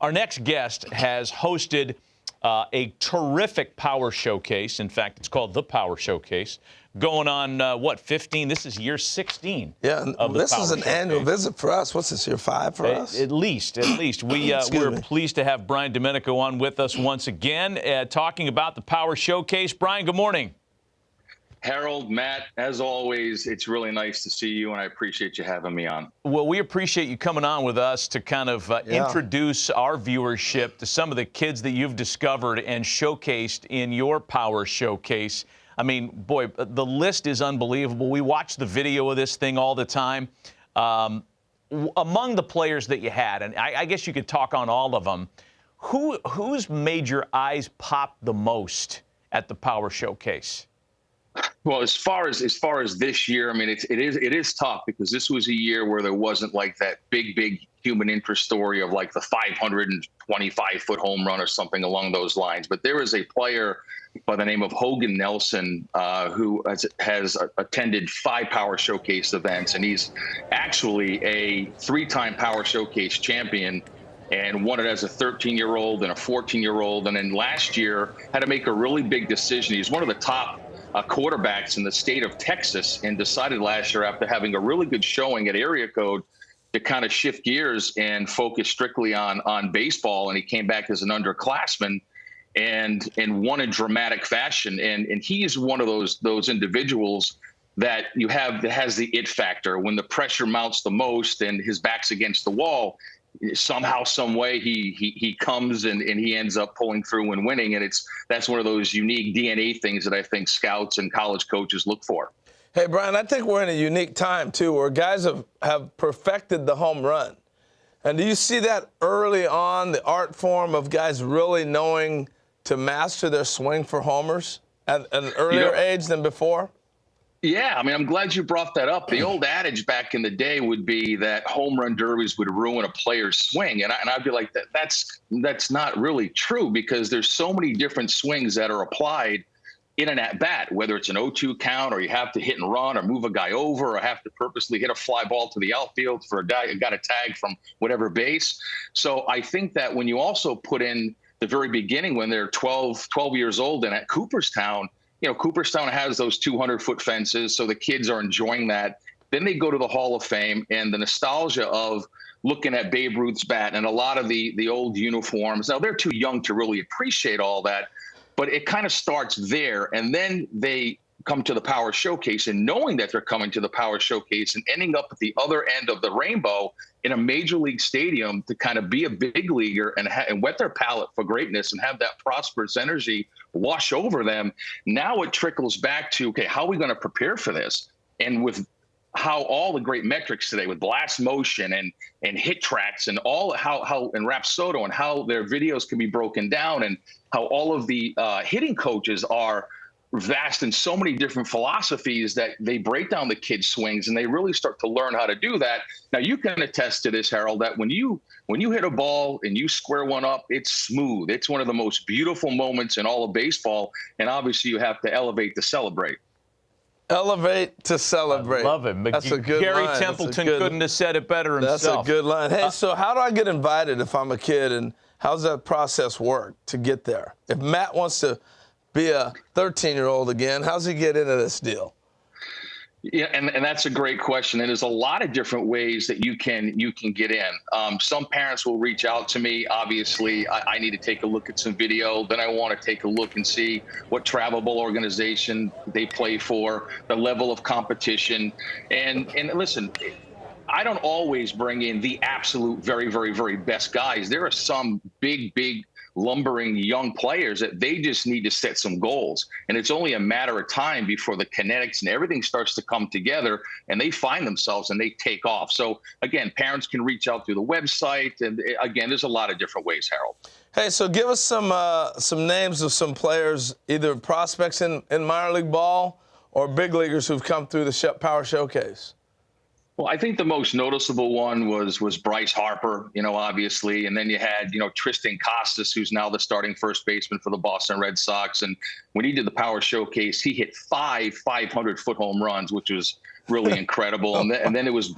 Our next guest has hosted a terrific power showcase. In fact, it's called the Power Showcase. Going on, 15? This is year 16. Yeah, of the this Power is an Showcase. annual visit for us. What's this, year 5 for us? At least. We're pleased to have Brian Domenico on with us once again, talking about the Power Showcase. Brian, good morning. Harold, Matt, as always, it's really nice to see you, and I appreciate you having me on. Well, we appreciate you coming on with us to kind of introduce our viewership to some of the kids that you've discovered and showcased in your Power Showcase. I mean, boy, the list is unbelievable. We watch the video of this thing all the time. Among the players that you had, and I guess you could talk on all of them, who's made your eyes pop the most at the Power Showcase? Well, as far as this year, I mean, it is tough because this was a year where there wasn't like that big human interest story of like the 525-foot home run or something along those lines. But there is a player by the name of Hogan Nelson who has attended 5 Power Showcase events, and he's actually a 3-time Power Showcase champion and won it as a 13-year-old and a 14-year-old. And then last year had to make a really big decision. He's one of the top quarterbacks in the state of Texas, and decided last year, after having a really good showing at area code, to kind of shift gears and focus strictly on baseball. And he came back as an underclassman and won in dramatic fashion. And he is one of those individuals that you have that has the it factor. When the pressure mounts the most and his back's against the wall, somehow, some way, he comes and he ends up pulling through and winning. And that's one of those unique DNA things that I think scouts and college coaches look for. Hey, Brian, I think we're in a unique time, too, where guys have perfected the home run. And do you see that early on, the art form of guys really knowing to master their swing for homers at an earlier age than before? Yeah, I mean, I'm glad you brought that up. The old adage back in the day would be that home run derbies would ruin a player's swing. And I'd be like, that's not really true, because there's so many different swings that are applied in an at-bat, whether it's an 0-2 count, or you have to hit and run, or move a guy over, or have to purposely hit a fly ball to the outfield for a guy who got a tag from whatever base. So I think that when you also put in the very beginning, when they're 12 years old and at Cooperstown, Cooperstown has those 200-foot fences, so the kids are enjoying that. Then they go to the Hall of Fame, and the nostalgia of looking at Babe Ruth's bat and a lot of the old uniforms. Now, they're too young to really appreciate all that, but it kind of starts there. And then they come to the Power Showcase, and knowing that they're coming to the Power Showcase and ending up at the other end of the rainbow in a major league stadium to kind of be a big leaguer and whet their palate for greatness and have that prosperous energy wash over them. Now it trickles back to, okay, how are we going to prepare for this? And with how all the great metrics today with blast motion and hit tracks and all how and Rapsodo and how their videos can be broken down, and how all of the hitting coaches are vast in so many different philosophies that they break down the kids' swings, and they really start to learn how to do that. Now, you can attest to this, Harold, that when you hit a ball and you square one up, it's smooth. It's one of the most beautiful moments in all of baseball, and obviously you have to elevate to celebrate. Elevate to celebrate. I love it. That's a good Gary line. Templeton couldn't have said it better himself. That's a good line. Hey, so how do I get invited if I'm a kid, and how's that process work to get there? If Matt wants to be a 13-year-old again, how's he get into this deal? Yeah, and that's a great question. And there's a lot of different ways that you can get in. Some parents will reach out to me. Obviously, I need to take a look at some video. Then I want to take a look and see what travelable organization they play for, the level of competition. And listen, I don't always bring in the absolute very, very, very best guys. There are some big lumbering young players that they just need to set some goals. And it's only a matter of time before the kinetics and everything starts to come together, and they find themselves and they take off. So again, parents can reach out through the website. And again, there's a lot of different ways, Harold. Hey, so give us some names of some players, either prospects in minor league ball or big leaguers who've come through the Power Showcase. Well, I think the most noticeable one was Bryce Harper, obviously. And then you had, Tristan Costas, who's now the starting first baseman for the Boston Red Sox. And when he did the Power Showcase, he hit 5 500-foot home runs, which was really incredible. And then it was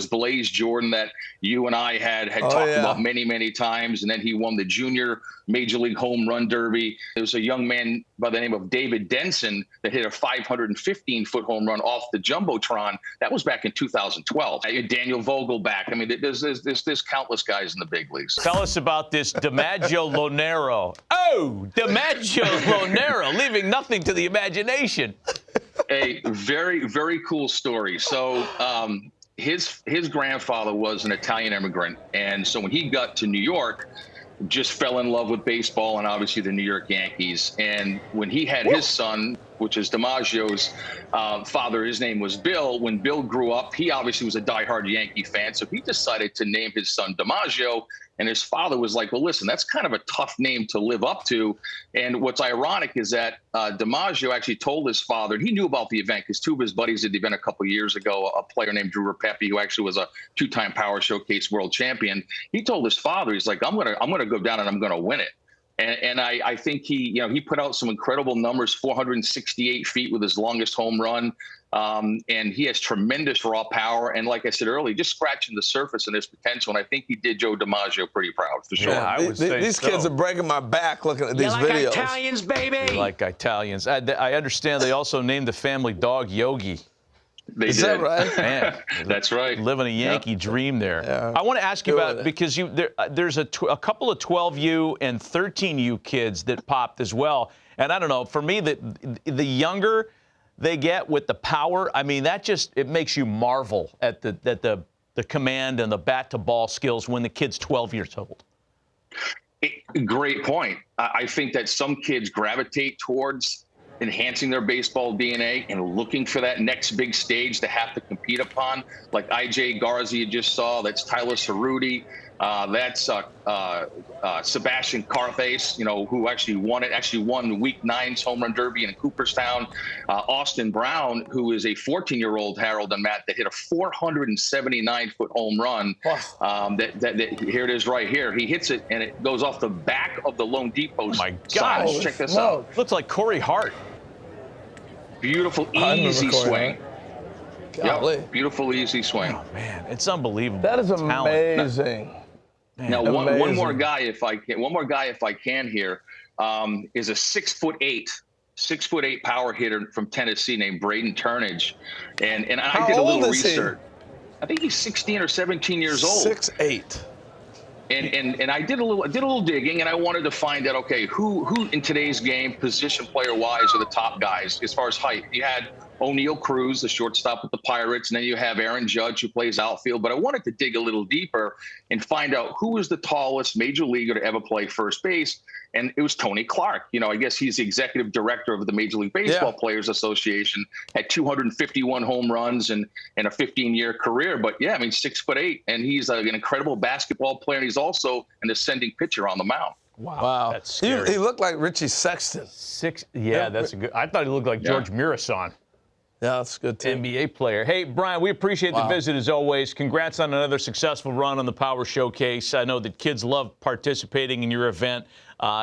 Blaze Jordan that you and I had talked about many times. And then he won the junior Major League Home Run Derby. There was a young man by the name of David Denson that hit a 515-foot home run off the Jumbotron. That was back in 2012. Daniel Vogelback. I mean, there's countless guys in the big leagues. Tell us about this DiMaggio Lonero. Oh, DiMaggio Lonero, leaving nothing to the imagination. A very, very cool story. So his grandfather was an Italian immigrant. And so when he got to New York, just fell in love with baseball and obviously the New York Yankees. And when he had his son, which is DiMaggio's father, his name was Bill. When Bill grew up, he obviously was a diehard Yankee fan. So he decided to name his son DiMaggio. And his father was like, well, listen, that's kind of a tough name to live up to. And what's ironic is that DiMaggio actually told his father, and he knew about the event because two of his buddies at the event a couple of years ago, a player named Drew Repepe, who actually was a two-time Power Showcase world champion. He told his father, he's like, I'm gonna go down and I'm gonna win it. And I think he put out some incredible numbers, 468 feet with his longest home run. And he has tremendous raw power. And like I said earlier, just scratching the surface and his potential. And I think he did Joe DiMaggio pretty proud, for sure. Yeah, I would say these kids are breaking my back looking at these videos. Italians, baby. Like Italians. I understand they also named the family dog Yogi. Is that right? Man, that's right. Living a Yankee dream there. Yeah. I want to ask you about, because there's a couple of 12U and 13U kids that popped as well. And I don't know, for me, the younger they get with the power, I mean, it makes you marvel at the command and the bat to ball skills when the kid's 12 years old. Great point. I think that some kids gravitate towards enhancing their baseball DNA and looking for that next big stage to have to compete upon, like IJ Garza you just saw. That's Tyler Cerruti. That's Sebastian Carthace, who actually won Week 9's Home Run Derby in Cooperstown. Austin Brown, who is a 14-year-old, Harold and Matt, that hit a 479-foot home run. Wow. Here it is right here. He hits it, and it goes off the back of the loanDepot sign. Check this out. Looks like Corey Hart. Beautiful, easy swing. Yep. Beautiful, easy swing. Oh, man, it's unbelievable. That is amazing. Now, one more guy, if I can here, is a 6'8" power hitter from Tennessee named Braden Turnage, and I did a little research. I think he's 16 or 17 years old. 6'8". And I did a little digging, and I wanted to find out, okay, who in today's game, position player wise, are the top guys as far as height. You had O'Neal Cruz, the shortstop with the Pirates, and then you have Aaron Judge, who plays outfield. But I wanted to dig a little deeper and find out who was the tallest major leaguer to ever play first base. And it was Tony Clark. I guess he's the executive director of the Major League Baseball Players Association, had 251 home runs and a 15-year career. But, 6'8", and he's an incredible basketball player, and he's also an ascending pitcher on the mound. Wow. That's scary. He looked like Richie Sexton. That's a good. I thought he looked like George Mirasan. Yeah, that's good, too. NBA player. Hey, Brian, we appreciate the visit as always. Congrats on another successful run on the Power Showcase. I know that kids love participating in your event.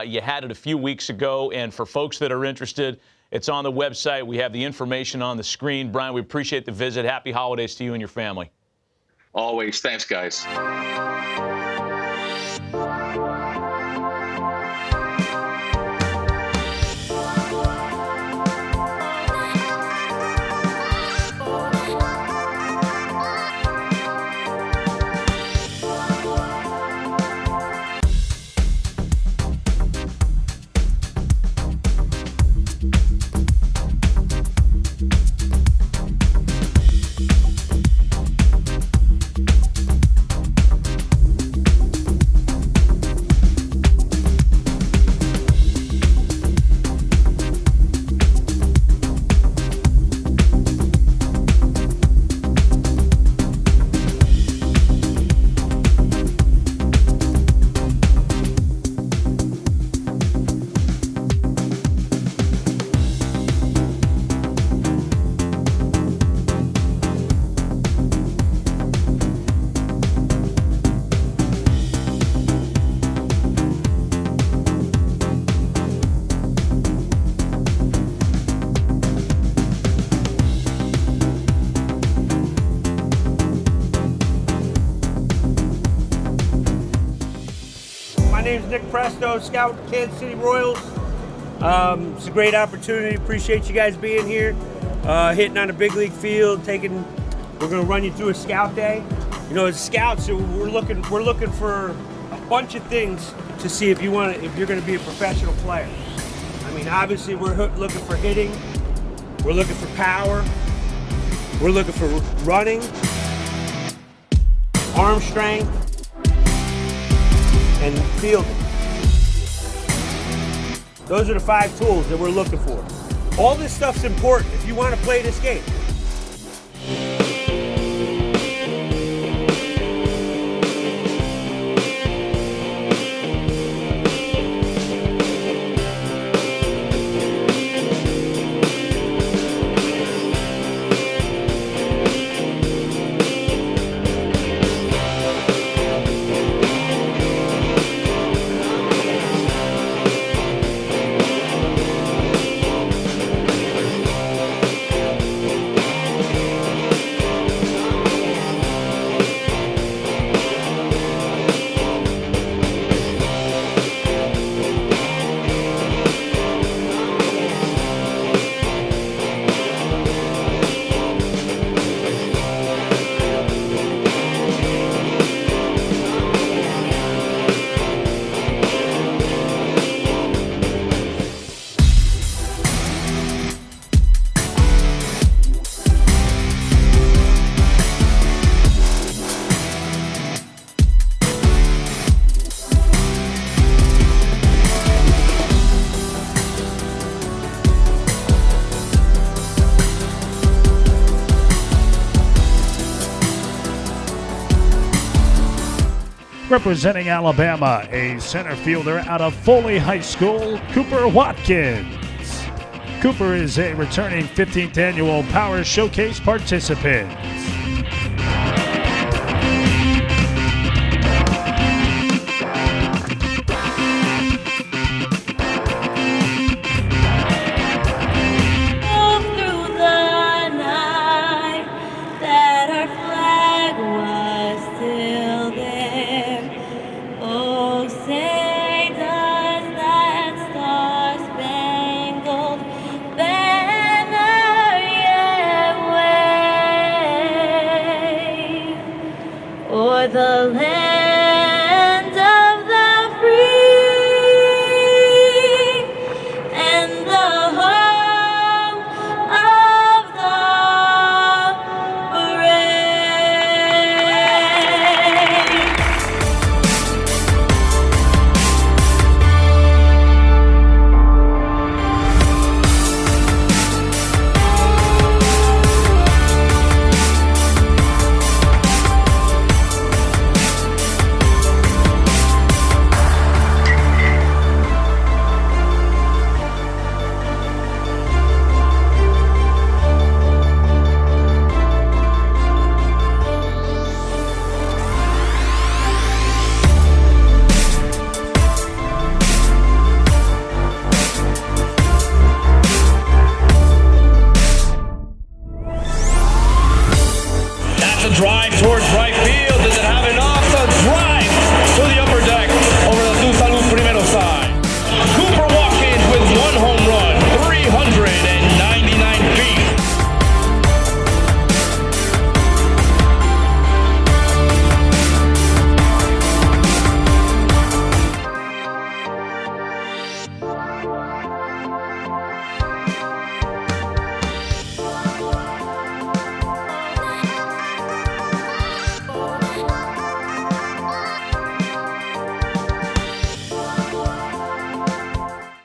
You had it a few weeks ago, and for folks that are interested, it's on the website. We have the information on the screen. Brian, we appreciate the visit. Happy holidays to you and your family. Always. Thanks, guys. My name's Nick Presto, scout Kansas City Royals. It's a great opportunity. Appreciate you guys being here, hitting on a big league field. We're going to run you through a scout day. You know, as scouts, we're looking for a bunch of things to see if you're going to be a professional player. I mean, obviously, we're looking for hitting. We're looking for power. We're looking for running, arm strength, and fielding. Those are the 5 tools that we're looking for. All this stuff's important if you want to play this game. Representing Alabama, a center fielder out of Foley High School, Cooper Watkins. Cooper is a returning 15th annual Power Showcase participant.